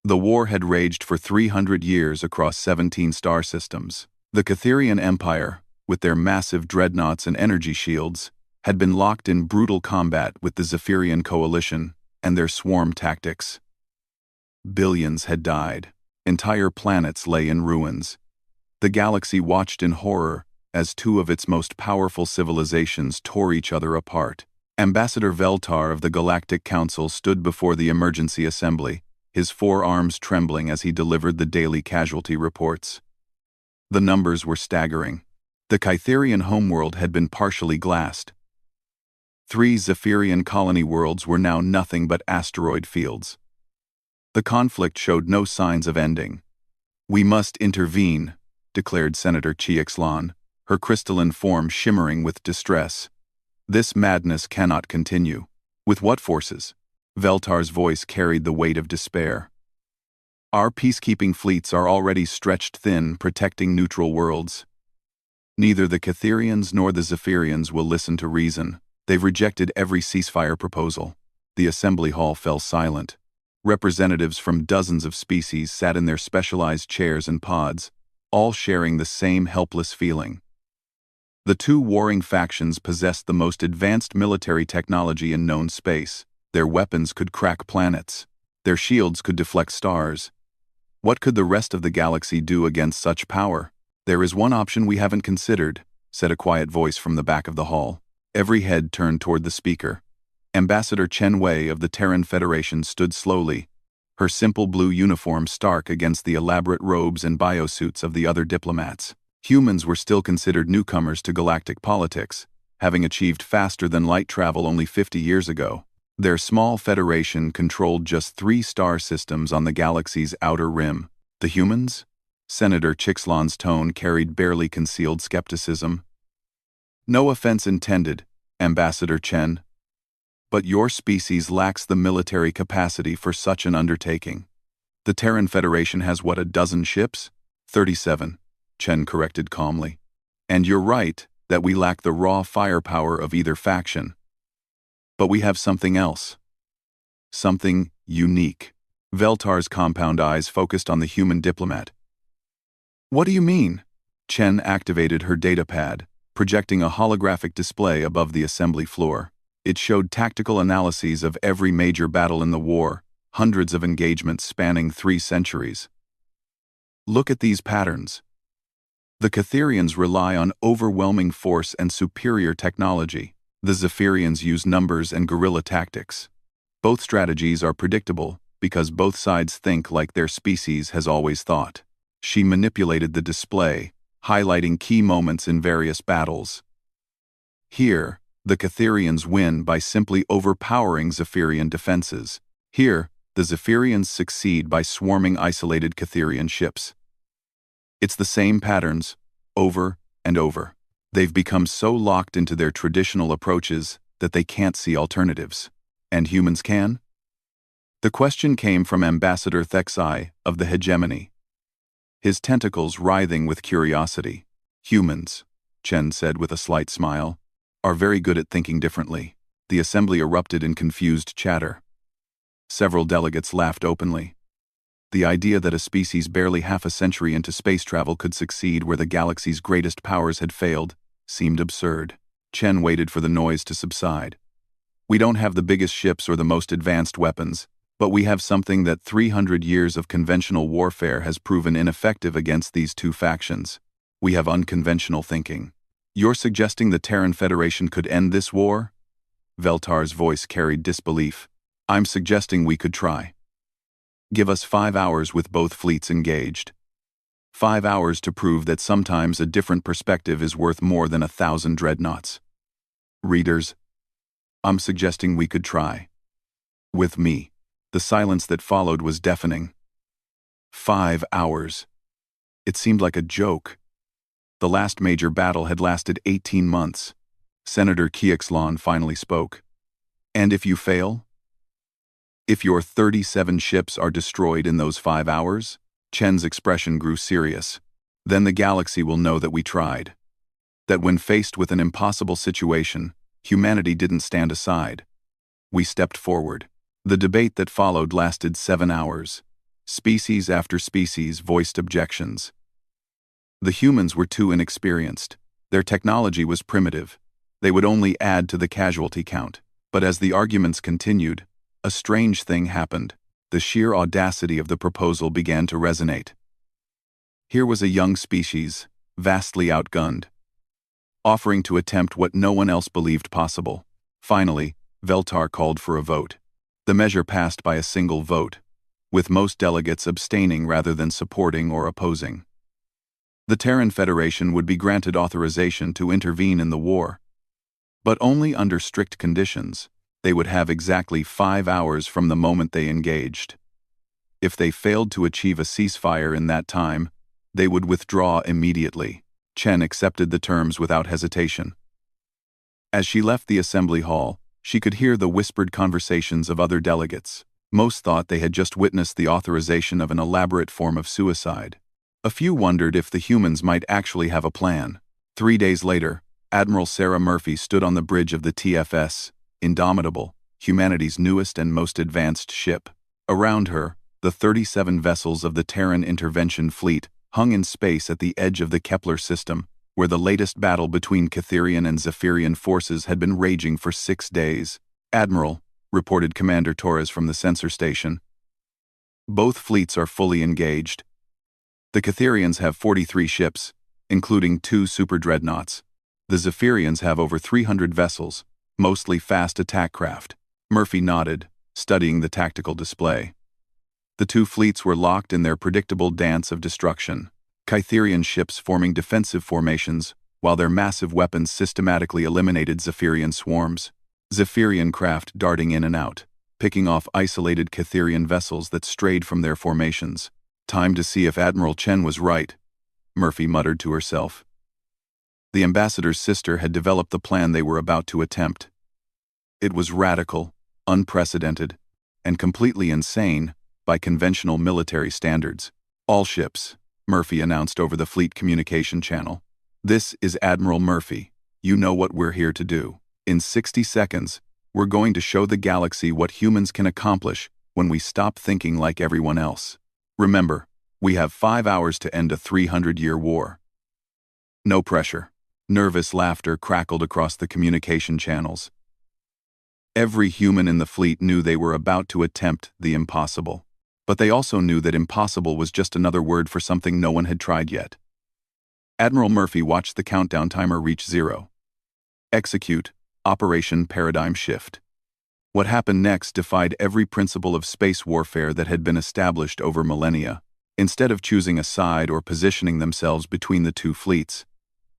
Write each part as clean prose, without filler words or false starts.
The war had raged for 300 years across 17 star systems. The Catherian Empire, with their massive dreadnoughts and energy shields, had been locked in brutal combat with the Zephyrian coalition and their swarm tactics. Billions had died. Entire planets lay in ruins. The galaxy watched in horror as two of its most powerful civilizations tore each other apart. Ambassador Veltar of the Galactic Council stood before the emergency assembly, his forearms trembling as he delivered the daily casualty reports. The numbers were staggering. The Kytherian homeworld had been partially glassed. 3 Zephyrian colony worlds were now nothing but asteroid fields. The conflict showed no signs of ending. "We must intervene," declared Senator Chixlan, her crystalline form shimmering with distress. "This madness cannot continue." "With what forces?" Veltar's voice carried the weight of despair. "Our peacekeeping fleets are already stretched thin, protecting neutral worlds. Neither the Catherians nor the Zephyrians will listen to reason. They've rejected every ceasefire proposal." The assembly hall fell silent. Representatives from dozens of species sat in their specialized chairs and pods, all sharing the same helpless feeling. The two warring factions possessed the most advanced military technology in known space. Their weapons could crack planets. Their shields could deflect stars. What could the rest of the galaxy do against such power? "There is one option we haven't considered," said a quiet voice from the back of the hall. Every head turned toward the speaker. Ambassador Chen Wei of the Terran Federation stood slowly, her simple blue uniform stark against the elaborate robes and biosuits of the other diplomats. Humans were still considered newcomers to galactic politics, having achieved faster-than-light travel only 50 years ago. Their small federation controlled just 3 star systems on the galaxy's outer rim. The humans? Senator Chixlan's tone carried barely concealed skepticism. "No offense intended, Ambassador Chen, but your species lacks the military capacity for such an undertaking. The Terran Federation has what, a dozen ships?" 37, Chen corrected calmly. "And you're right that we lack the raw firepower of either faction. But we have something else. Something unique." Veltar's compound eyes focused on the human diplomat. "What do you mean?" Chen activated her datapad, projecting a holographic display above the assembly floor. It showed tactical analyses of every major battle in the war, hundreds of engagements spanning 3 centuries. "Look at these patterns. The Catherians rely on overwhelming force and superior technology. The Zephyrians use numbers and guerrilla tactics. Both strategies are predictable because both sides think like their species has always thought." She manipulated the display, highlighting key moments in various battles. Here, the Catherians win by simply overpowering Zephyrian defenses. Here, the Zephyrians succeed by swarming isolated Catherian ships. It's the same patterns, over and over. They've become so locked into their traditional approaches that they can't see alternatives. And humans can? The question came from Ambassador Thexai of the Hegemony, his tentacles writhing with curiosity. "Humans," Chen said with a slight smile, "are very good at thinking differently." The assembly erupted in confused chatter. Several delegates laughed openly. The idea that a species barely half a century into space travel could succeed where the galaxy's greatest powers had failed seemed absurd. Chen waited for the noise to subside. "We don't have the biggest ships or the most advanced weapons, but we have something that 300 years of conventional warfare has proven ineffective against these two factions. We have unconventional thinking." "You're suggesting the Terran Federation could end this war?" Veltar's voice carried disbelief. "I'm suggesting we could try. Give us 5 hours with both fleets engaged. 5 hours to prove that sometimes a different perspective is worth more than 1,000 dreadnoughts. Readers, I'm suggesting we could try. With me." The silence that followed was deafening. 5 hours. It seemed like a joke. The last major battle had lasted 18 months. Senator Chixlan finally spoke. "And if you fail? If your 37 ships are destroyed in those 5 hours?" Chen's expression grew serious. "Then the galaxy will know that we tried. That when faced with an impossible situation, humanity didn't stand aside. We stepped forward." The debate that followed lasted 7 hours. Species after species voiced objections. The humans were too inexperienced. Their technology was primitive. They would only add to the casualty count. But as the arguments continued, a strange thing happened. The sheer audacity of the proposal began to resonate. Here was a young species, vastly outgunned, offering to attempt what no one else believed possible. Finally, Veltar called for a vote. The measure passed by a single vote, with most delegates abstaining rather than supporting or opposing. The Terran Federation would be granted authorization to intervene in the war, but only under strict conditions. They would have exactly 5 hours from the moment they engaged. If they failed to achieve a ceasefire in that time, they would withdraw immediately. Chen accepted the terms without hesitation. As she left the assembly hall, she could hear the whispered conversations of other delegates. Most thought they had just witnessed the authorization of an elaborate form of suicide. A few wondered if the humans might actually have a plan. 3 days later, Admiral Sarah Murphy stood on the bridge of the TFS, Indomitable, humanity's newest and most advanced ship. Around her, the 37 vessels of the Terran Intervention Fleet hung in space at the edge of the Kepler system, where the latest battle between Catherian and Zephyrian forces had been raging for 6 days. "Admiral," reported Commander Torres from the sensor station, "both fleets are fully engaged. The Catherians have 43 ships, including 2 super dreadnoughts. The Zephyrians have over 300 vessels, mostly fast attack craft." Murphy nodded, studying the tactical display. The 2 fleets were locked in their predictable dance of destruction. Catherian ships forming defensive formations, while their massive weapons systematically eliminated Zephyrian swarms. Zephyrian craft darting in and out, picking off isolated Catherian vessels that strayed from their formations. "Time to see if Admiral Chen was right," Murphy muttered to herself. The ambassador's sister had developed the plan they were about to attempt. It was radical, unprecedented, and completely insane by conventional military standards. "All ships," Murphy announced over the fleet communication channel. "This is Admiral Murphy. You know what we're here to do. In 60 seconds, we're going to show the galaxy what humans can accomplish when we stop thinking like everyone else. Remember, we have 5 hours to end a 300-year war." No pressure. Nervous laughter crackled across the communication channels. Every human in the fleet knew they were about to attempt the impossible. But they also knew that impossible was just another word for something no one had tried yet. Admiral Murphy watched the countdown timer reach 0. Execute, Operation Paradigm Shift. What happened next defied every principle of space warfare that had been established over millennia. Instead of choosing a side or positioning themselves between the 2 fleets,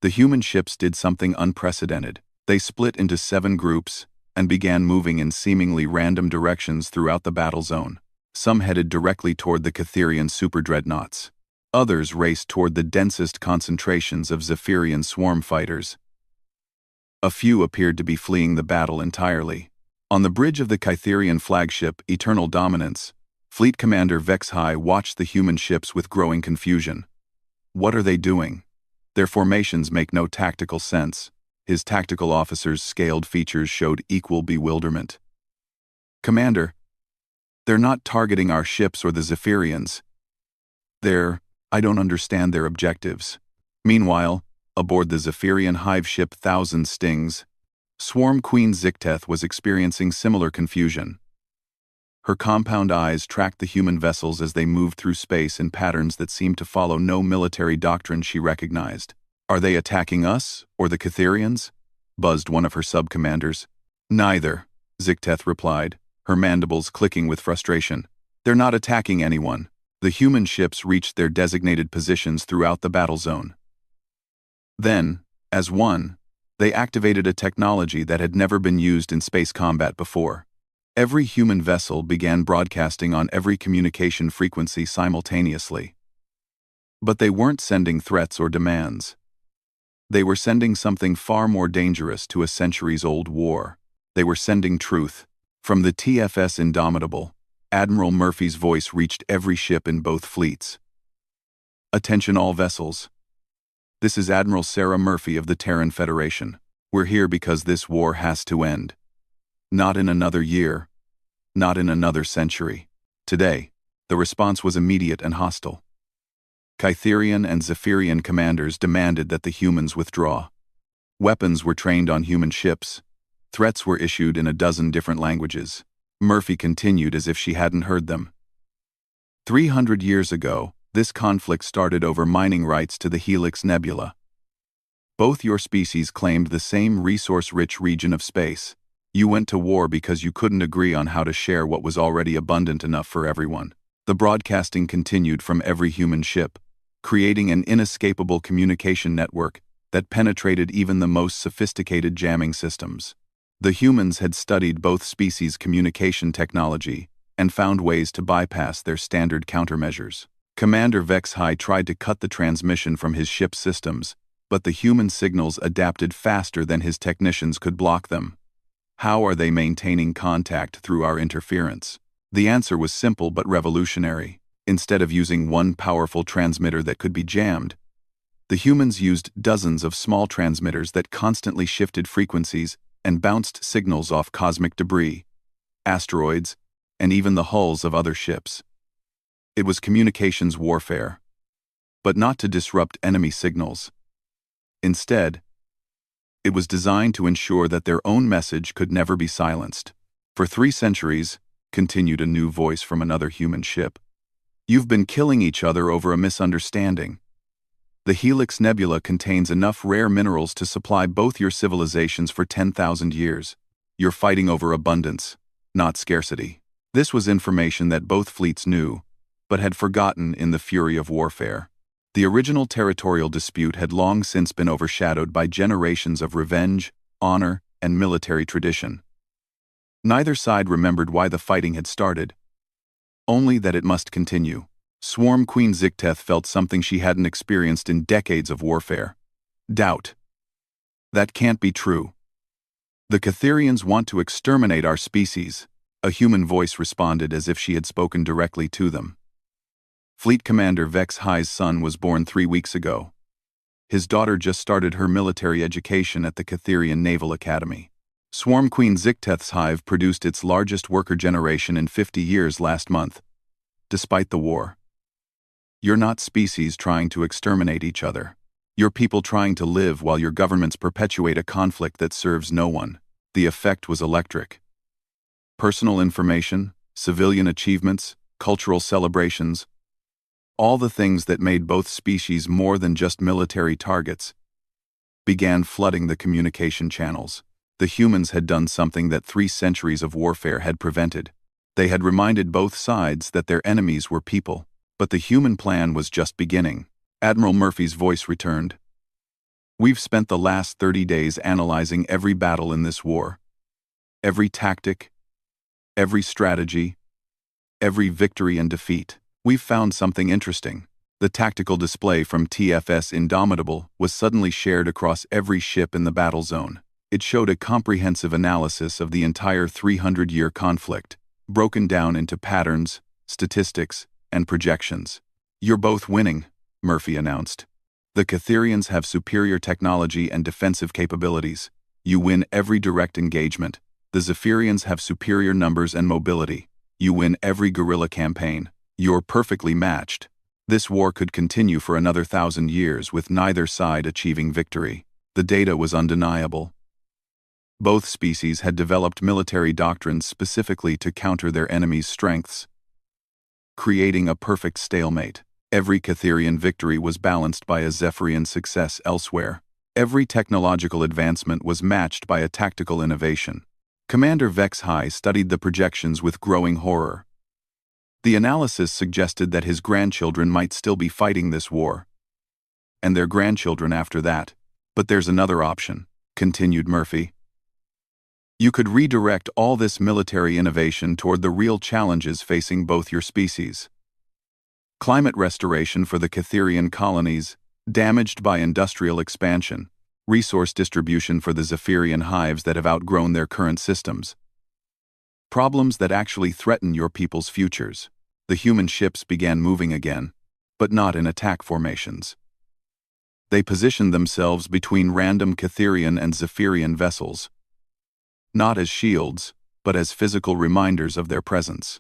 the human ships did something unprecedented. They split into 7 groups and began moving in seemingly random directions throughout the battle zone. Some headed directly toward the Catherian superdreadnoughts. Others raced toward the densest concentrations of Zephyrian swarm fighters. A few appeared to be fleeing the battle entirely. On the bridge of the Catherian flagship Eternal Dominance, Fleet Commander Vexhai watched the human ships with growing confusion. "What are they doing? Their formations make no tactical sense." His tactical officer's scaled features showed equal bewilderment. "Commander, they're not targeting our ships or the Zephyrians. I don't understand their objectives." Meanwhile, aboard the Zephyrian hive ship Thousand Stings, Swarm Queen Zikteth was experiencing similar confusion. Her compound eyes tracked the human vessels as they moved through space in patterns that seemed to follow no military doctrine she recognized. "Are they attacking us, or the Catherians?" buzzed one of her sub-commanders. "Neither," Zikteth replied, her mandibles clicking with frustration. "They're not attacking anyone." The human ships reached their designated positions throughout the battle zone. Then, as one, they activated a technology that had never been used in space combat before. Every human vessel began broadcasting on every communication frequency simultaneously. But they weren't sending threats or demands. They were sending something far more dangerous to a centuries-old war. They were sending truth. From the TFS Indomitable, Admiral Murphy's voice reached every ship in both fleets. "Attention all vessels. This is Admiral Sarah Murphy of the Terran Federation. We're here because this war has to end. Not in another year. Not in another century. Today." The response was immediate and hostile. Kytherian and Zephyrian commanders demanded that the humans withdraw. Weapons were trained on human ships. Threats were issued in a dozen different languages. Murphy continued as if she hadn't heard them. 300 years ago, this conflict started over mining rights to the Helix Nebula. Both your species claimed the same resource-rich region of space. You went to war because you couldn't agree on how to share what was already abundant enough for everyone. The broadcasting continued from every human ship, creating an inescapable communication network that penetrated even the most sophisticated jamming systems. The humans had studied both species' communication technology and found ways to bypass their standard countermeasures. Commander Vex-High tried to cut the transmission from his ship's systems, but the human signals adapted faster than his technicians could block them. How are they maintaining contact through our interference? The answer was simple but revolutionary. Instead of using one powerful transmitter that could be jammed, the humans used dozens of small transmitters that constantly shifted frequencies and bounced signals off cosmic debris, asteroids, and even the hulls of other ships. It was communications warfare, but not to disrupt enemy signals. Instead, it was designed to ensure that their own message could never be silenced. For 3 centuries, continued a new voice from another human ship, you've been killing each other over a misunderstanding. The Helix Nebula contains enough rare minerals to supply both your civilizations for 10,000 years. You're fighting over abundance, not scarcity. This was information that both fleets knew, but had forgotten in the fury of warfare. The original territorial dispute had long since been overshadowed by generations of revenge, honor, and military tradition. Neither side remembered why the fighting had started, only that it must continue. Swarm Queen Zicteth felt something she hadn't experienced in decades of warfare. Doubt. That can't be true. The Kytherians want to exterminate our species, a human voice responded as if she had spoken directly to them. Fleet Commander Vex-High's son was born 3 weeks ago. His daughter just started her military education at the Kytherian Naval Academy. Swarm Queen Zicteth's hive produced its largest worker generation in 50 years last month, despite the war. You're not species trying to exterminate each other. You're people trying to live while your governments perpetuate a conflict that serves no one. The effect was electric. Personal information, civilian achievements, cultural celebrations, all the things that made both species more than just military targets, began flooding the communication channels. The humans had done something that 3 centuries of warfare had prevented. They had reminded both sides that their enemies were people. But the human plan was just beginning. Admiral Murphy's voice returned. We've spent the last 30 days analyzing every battle in this war. Every tactic, every strategy, every victory and defeat. We've found something interesting. The tactical display from TFS Indomitable was suddenly shared across every ship in the battle zone. It showed a comprehensive analysis of the entire 300-year conflict, broken down into patterns, statistics, and projections. You're both winning, Murphy announced. The Kytherians have superior technology and defensive capabilities. You win every direct engagement. The Zephyrians have superior numbers and mobility. You win every guerrilla campaign. You're perfectly matched. This war could continue for another 1,000 years with neither side achieving victory. The data was undeniable. Both species had developed military doctrines specifically to counter their enemies' strengths, creating a perfect stalemate. Every Kytherian victory was balanced by a Zephyrian success elsewhere. Every technological advancement was matched by a tactical innovation. Commander Vex-High studied the projections with growing horror. The analysis suggested that his grandchildren might still be fighting this war, and their grandchildren after that. But there's another option, continued Murphy. You could redirect all this military innovation toward the real challenges facing both your species. Climate restoration for the Kytherian colonies, damaged by industrial expansion, resource distribution for the Zephyrian hives that have outgrown their current systems. Problems that actually threaten your people's futures. The human ships began moving again, but not in attack formations. They positioned themselves between random Kytherian and Zephyrian vessels, not as shields, but as physical reminders of their presence.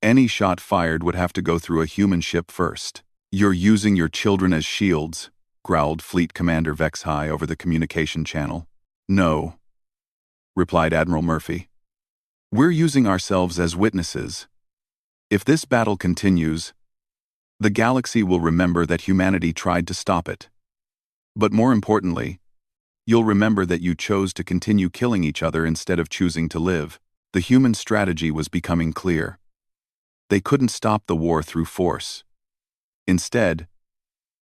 Any shot fired would have to go through a human ship first. "You're using your children as shields," growled Fleet Commander Vex-High over the communication channel. "No," replied Admiral Murphy. "We're using ourselves as witnesses. If this battle continues, the galaxy will remember that humanity tried to stop it. But more importantly, you'll remember that you chose to continue killing each other instead of choosing to live." The human strategy was becoming clear. They couldn't stop the war through force. Instead,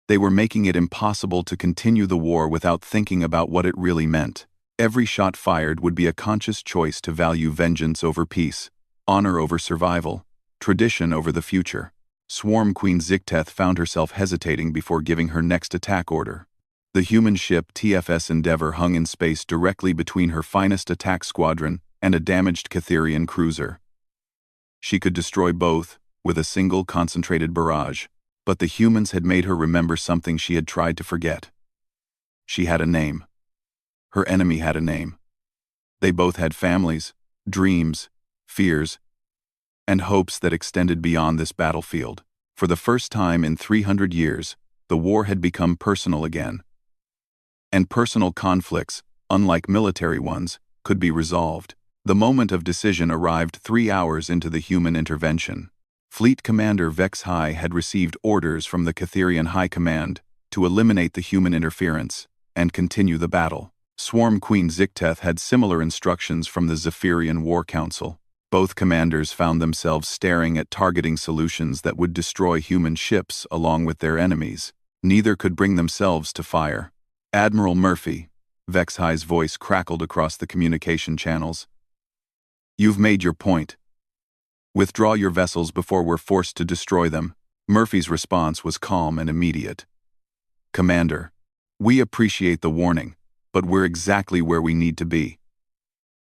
they were making it impossible to continue the war without thinking about what it really meant. Every shot fired would be a conscious choice to value vengeance over peace, honor over survival, tradition over the future. Swarm Queen Zicteth found herself hesitating before giving her next attack order. The human ship TFS Endeavour hung in space directly between her finest attack squadron and a damaged Catherian cruiser. She could destroy both with a single concentrated barrage, but the humans had made her remember something she had tried to forget. She had a name. Her enemy had a name. They both had families, dreams, fears, and hopes that extended beyond this battlefield. For the first time in 300 years, the war had become personal again. And personal conflicts, unlike military ones, could be resolved. The moment of decision arrived 3 hours into the human intervention. Fleet Commander Vex-High had received orders from the Catherian High Command to eliminate the human interference and continue the battle. Swarm Queen Zicteth had similar instructions from the Zephyrian War Council. Both commanders found themselves staring at targeting solutions that would destroy human ships along with their enemies. Neither could bring themselves to fire. "Admiral Murphy," Vex-High's voice crackled across the communication channels. "You've made your point. Withdraw your vessels before we're forced to destroy them." Murphy's response was calm and immediate. "Commander, we appreciate the warning, but we're exactly where we need to be.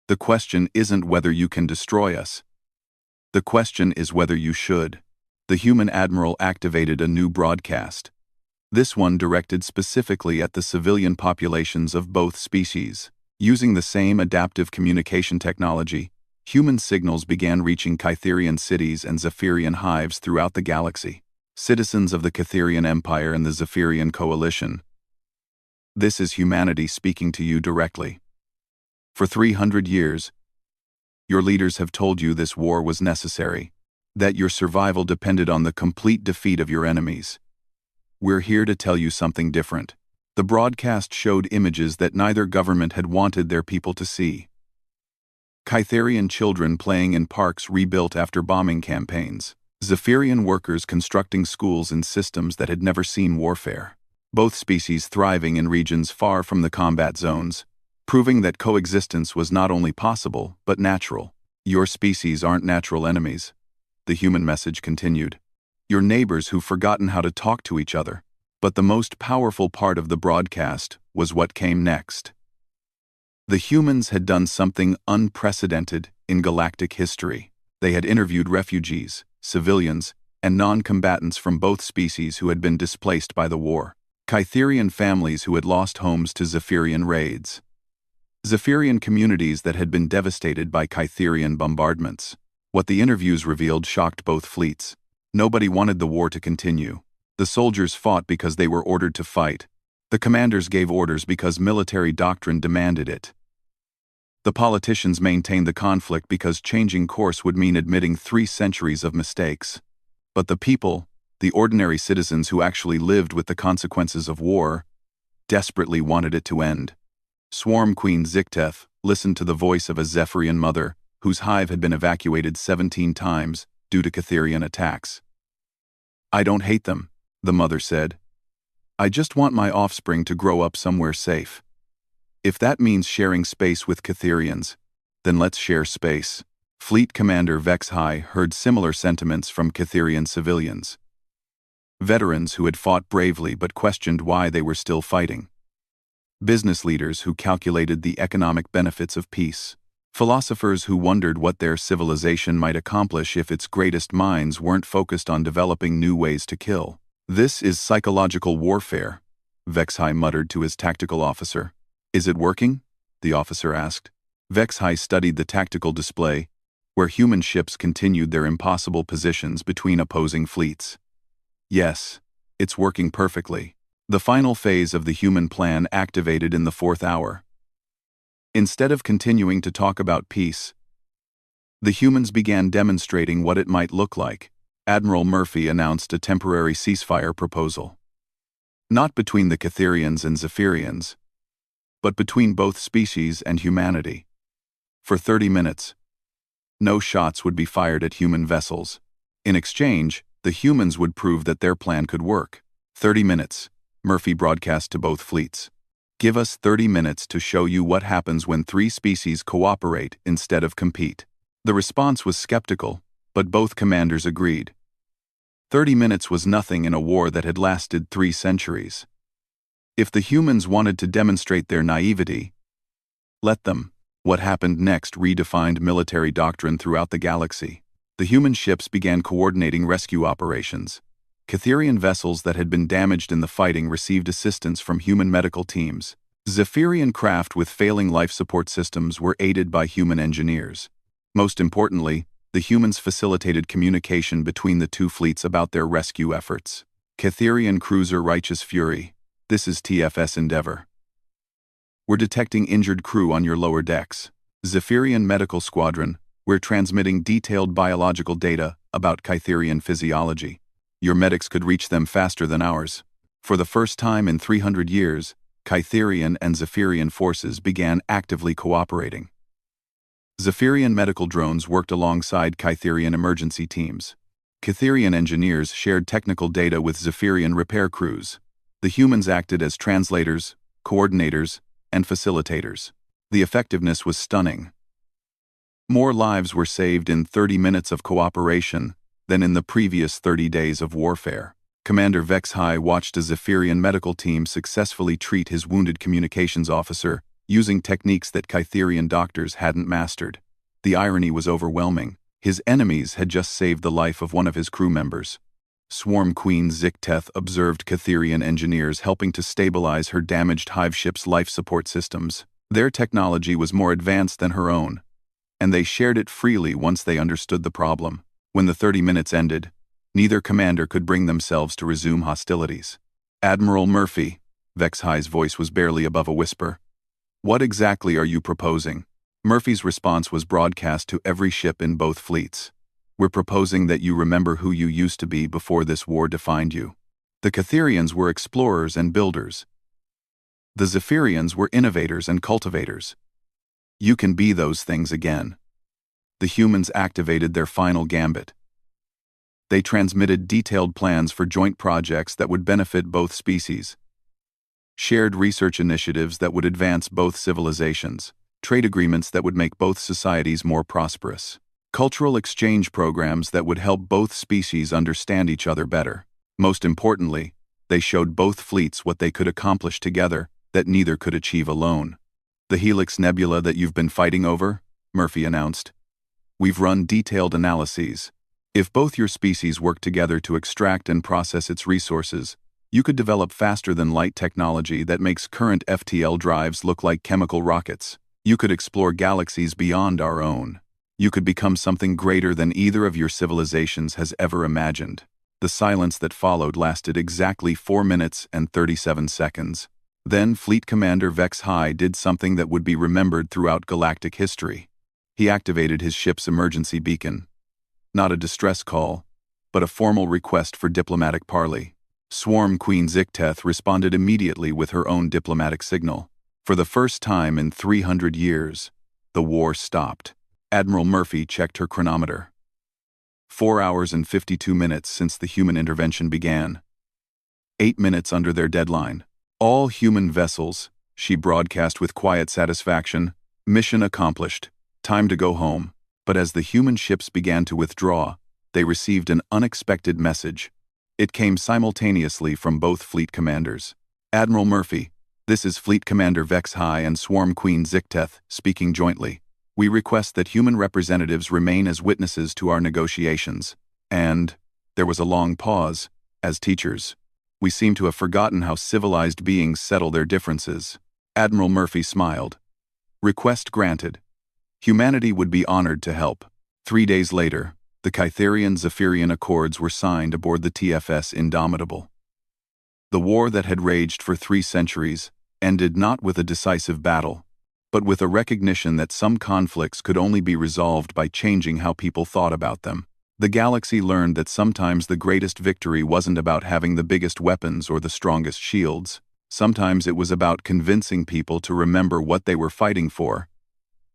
The question isn't whether you can destroy us. The question is whether you should." The human admiral activated a new broadcast. This one directed specifically at the civilian populations of both species. Using the same adaptive communication technology, human signals began reaching Catherian cities and Zephyrian hives throughout the galaxy. "Citizens of the Catherian Empire and the Zephyrian Coalition, this is humanity speaking to you directly. For 300 years, your leaders have told you this war was necessary, that your survival depended on the complete defeat of your enemies. We're here to tell you something different." The broadcast showed images that neither government had wanted their people to see. Catherian children playing in parks rebuilt after bombing campaigns. Zephyrian workers constructing schools in systems that had never seen warfare. Both species thriving in regions far from the combat zones, proving that coexistence was not only possible, but natural. "Your species aren't natural enemies," the human message continued. "You're neighbors who've forgotten how to talk to each other." But the most powerful part of the broadcast was what came next. The humans had done something unprecedented in galactic history. They had interviewed refugees, civilians, and non-combatants from both species who had been displaced by the war. Catherian families who had lost homes to Zephyrian raids. Zephyrian communities that had been devastated by Catherian bombardments. What the interviews revealed shocked both fleets. Nobody wanted the war to continue. The soldiers fought because they were ordered to fight. The commanders gave orders because military doctrine demanded it. The politicians maintained the conflict because changing course would mean admitting 3 centuries of mistakes. But the people, the ordinary citizens who actually lived with the consequences of war, desperately wanted it to end. Swarm Queen Zicteth listened to the voice of a Zephyrian mother whose hive had been evacuated 17 times due to Catherian attacks. "I don't hate them," the mother said. "I just want my offspring to grow up somewhere safe. If that means sharing space with Catherians, then let's share space." Fleet Commander Vex-High heard similar sentiments from Catherian civilians. Veterans who had fought bravely but questioned why they were still fighting. Business leaders who calculated the economic benefits of peace. Philosophers who wondered what their civilization might accomplish if its greatest minds weren't focused on developing new ways to kill. "This is psychological warfare," Vex-High muttered to his tactical officer. "Is it working?" the officer asked. Vex-High studied the tactical display, where human ships continued their impossible positions between opposing fleets. Yes, it's working perfectly. The final phase of the human plan activated in the 4th hour. Instead of continuing to talk about peace, the humans began demonstrating what it might look like. Admiral Murphy announced a temporary ceasefire proposal. Not between the Catherians and Zephyrians, but between both species and humanity. For 30 minutes, no shots would be fired at human vessels. In exchange, the humans would prove that their plan could work. 30 minutes, Murphy broadcast to both fleets. Give us 30 minutes to show you what happens when 3 species cooperate instead of compete. The response was skeptical, but both commanders agreed. 30 minutes was nothing in a war that had lasted 3 centuries. If the humans wanted to demonstrate their naivety, let them. What happened next redefined military doctrine throughout the galaxy. The human ships began coordinating rescue operations. Catherian vessels that had been damaged in the fighting received assistance from human medical teams. Zephyrian craft with failing life support systems were aided by human engineers. Most importantly, the humans facilitated communication between the 2 fleets about their rescue efforts. Catherian cruiser Righteous Fury. This is TFS Endeavor. We're detecting injured crew on your lower decks. Zephyrian Medical Squadron. We're transmitting detailed biological data about Catherian physiology. Your medics could reach them faster than ours. For the first time in 300 years, Catherian and Zephyrian forces began actively cooperating. Zephyrian medical drones worked alongside Catherian emergency teams. Catherian engineers shared technical data with Zephyrian repair crews. The humans acted as translators, coordinators, and facilitators. The effectiveness was stunning. More lives were saved in 30 minutes of cooperation than in the previous 30 days of warfare. Commander Vexhai watched a Zephyrian medical team successfully treat his wounded communications officer using techniques that Catherian doctors hadn't mastered. The irony was overwhelming. His enemies had just saved the life of one of his crew members. Swarm Queen Zikteth observed Catherian engineers helping to stabilize her damaged hive ship's life support systems. Their technology was more advanced than her own, and they shared it freely once they understood the problem. When the 30 minutes ended, neither commander could bring themselves to resume hostilities. Admiral Murphy, Vexhai's voice was barely above a whisper. What exactly are you proposing? Murphy's response was broadcast to every ship in both fleets. We're proposing that you remember who you used to be before this war defined you. The Catherians were explorers and builders. The Zephyrians were innovators and cultivators. You can be those things again. The humans activated their final gambit. They transmitted detailed plans for joint projects that would benefit both species. Shared research initiatives that would advance both civilizations. Trade agreements that would make both societies more prosperous. Cultural exchange programs that would help both species understand each other better. Most importantly, they showed both fleets what they could accomplish together that neither could achieve alone. The Helix Nebula that you've been fighting over, Murphy announced. We've run detailed analyses. If both your species work together to extract and process its resources, you could develop faster-than-light technology that makes current FTL drives look like chemical rockets. You could explore galaxies beyond our own. You could become something greater than either of your civilizations has ever imagined. The silence that followed lasted exactly 4 minutes and 37 seconds. Then Fleet Commander Vexhai did something that would be remembered throughout galactic history. He activated his ship's emergency beacon. Not a distress call, but a formal request for diplomatic parley. Swarm Queen Zikteth responded immediately with her own diplomatic signal. For the first time in 300 years, the war stopped. Admiral Murphy checked her chronometer. 4 hours and 52 minutes since the human intervention began. 8 minutes under their deadline. All human vessels, she broadcast with quiet satisfaction. Mission accomplished. Time to go home. But as the human ships began to withdraw, they received an unexpected message. It came simultaneously from both fleet commanders. Admiral Murphy, this is Fleet Commander Vexhai and Swarm Queen Zikteth speaking jointly. We request that human representatives remain as witnesses to our negotiations. And there was a long pause. As teachers, we seem to have forgotten how civilized beings settle their differences. Admiral Murphy smiled. Request granted. Humanity would be honored to help. 3 days later, the Kytherian-Zephyrian Accords were signed aboard the TFS Indomitable. The war that had raged for 3 centuries ended not with a decisive battle, but with a recognition that some conflicts could only be resolved by changing how people thought about them. The galaxy learned that sometimes the greatest victory wasn't about having the biggest weapons or the strongest shields. Sometimes it was about convincing people to remember what they were fighting for,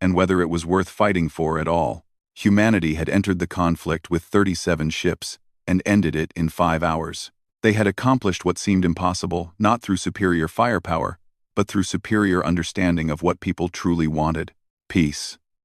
and whether it was worth fighting for at all. Humanity had entered the conflict with 37 ships, and ended it in 5 hours. They had accomplished what seemed impossible, not through superior firepower, but through superior understanding of what people truly wanted: peace.